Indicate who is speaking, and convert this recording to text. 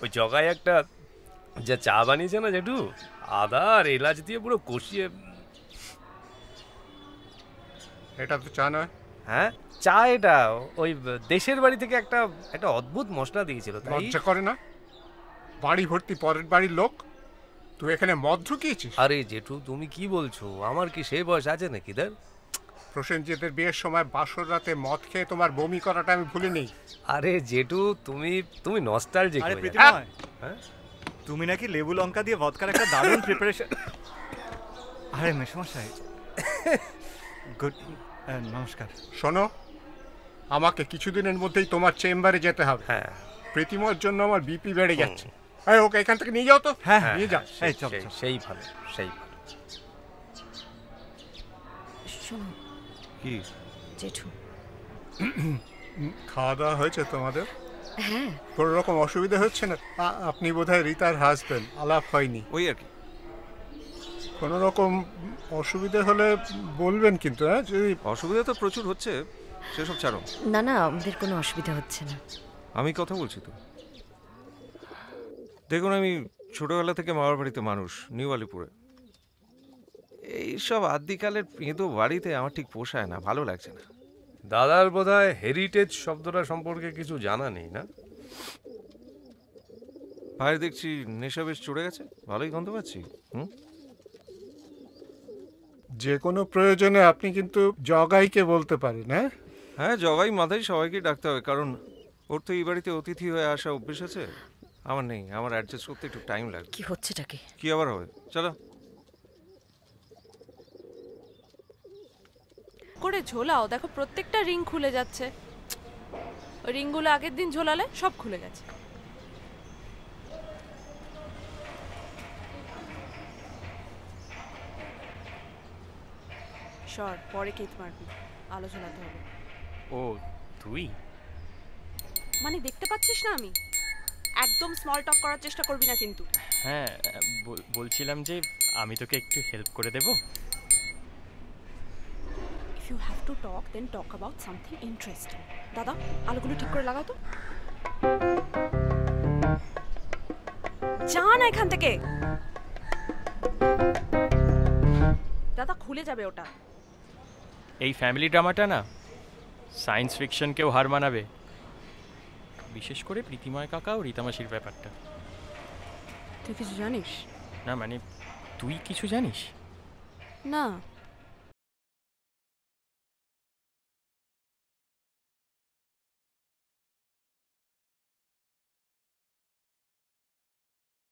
Speaker 1: ওই জগায় একটা যা চা বানিয়েছে না জেঠু, আদা আর এলাচ দিয়ে পুরো কষিয়ে।
Speaker 2: এটা তো চা নয়।
Speaker 1: হ্যাঁ চা, এটা ওই দেশের বাড়ি থেকে একটা একটা অদ্ভুত মশলা দিয়েছিল।
Speaker 2: লজ্জা করে না? বাড়ি ভর্তি পরের বাড়ির লোক, তুই এখানে মদ ঢুকিয়েছিস?
Speaker 1: আরে জেঠু তুমি কি বলছো, আমার কি সেই বয়স আছে নাকি? দেখ
Speaker 2: প্রসেনজিতের বিয়ের সময় বাসর রাতে মদ খেয়ে তোমার বমি করাটা আমি ভুলিনি।
Speaker 1: আরে জেঠু তুমি তুমি নস্টালজিক।
Speaker 3: আরে প্রীতিময়, তুমি নাকি লেবু লঙ্কা দিয়ে ভদকার একটা দারুণ প্রিপারেশন। আরে মেশমশাই, গুড, নমস্কার।
Speaker 2: শোনো, আমাকে কিছুদিনের মধ্যেই তোমার চেম্বারে যেতে হবে।
Speaker 1: হ্যাঁ,
Speaker 2: প্রীতিময়ের জন্য আমার বিপি বেড়ে যাচ্ছে। ওকে এখান থেকে নিয়ে যাও তো।
Speaker 3: হ্যাঁ
Speaker 2: নিয়ে যাও।
Speaker 1: সেই ভালো, সেই ভালো।
Speaker 4: শোনো
Speaker 3: কি
Speaker 4: জেঠু,
Speaker 2: খাওয়া দাওয়া হয়েছে তোমাদের?
Speaker 4: হ্যাঁ।
Speaker 2: কোনো রকম অসুবিধা হচ্ছে না? আপনি বোধহয় রীতার হাজবেন্ড, আলাপ হয়নি।
Speaker 3: ওই আর কি।
Speaker 2: কোনো রকম অসুবিধা হলে বলবেন কিন্তু। হ্যাঁ, যদি
Speaker 5: অসুবিধা তো প্রচুর হচ্ছে, সেসব ছাড়ো।
Speaker 4: না না, আমাদের কোনো অসুবিধা হচ্ছে না।
Speaker 5: আমি কথা বলছি তো। দেখুন, আমি ছোটবেলা থেকে মামার বাড়িতে মানুষ, নিউ আলিপুরে। এইসব আদিকালের পেঁদো বাড়িতে আমার ঠিক পোষায় না, ভালো লাগছে না।
Speaker 1: দাদার বোধহয় হেরিটেজ শব্দটা সম্পর্কে কিছু জানা নেই না?
Speaker 5: ভাই দেখছি নেশা বেশ চড়ে গেছে, ভালোই গন্ধ পাচ্ছি।
Speaker 2: যে কোনো প্রয়োজনে আপনি কিন্তু জগাইকে বলতে পারেন। হ্যাঁ
Speaker 5: হ্যাঁ, জগাই মাথায় সবাইকে ডাকতে হবে, কারণ ওর তো এই বাড়িতে অতিথি হয়ে আসা অভ্যেস আছে। আমার নেই, আমার অ্যাডজাস্ট করতে একটু টাইম লাগবে।
Speaker 4: কি হচ্ছেটাকে?
Speaker 5: কি আবার হবে? চলো
Speaker 6: করে ঝোলাও, দেখো প্রত্যেকটা রিং খুলে যাচ্ছে। ওই রিংগুলো আগের দিন ঝোলালে সব খুলে গেছে। সর, পরে কেট মারবি, আলো ঝোলাতে হবে।
Speaker 7: ও তুই
Speaker 6: মানে দেখতে পাচ্ছিস না আমি? একদম স্মল টক করার চেষ্টা করবি না কিন্তু।
Speaker 7: হ্যাঁ, বলছিলাম যে আমি তোকে একটু হেল্প করে দেব।
Speaker 6: If you have to talk, then talk about something interesting. দাদা, আলোগুলো ঠিক করে লাগাও তো। যা না এখান থেকে। দাদা, খুলে যাবে ওটা।
Speaker 7: এই ফ্যামিলি ড্রামাটা না সায়েন্স ফিকশনকেও হার মানাবে, বিশেষ করে প্রীতিময় কাকা ও রীতা মাসির ব্যাপারটা।
Speaker 6: তুই কিছু জানিস?
Speaker 7: না মানে তুই কিছু জানিস
Speaker 6: না।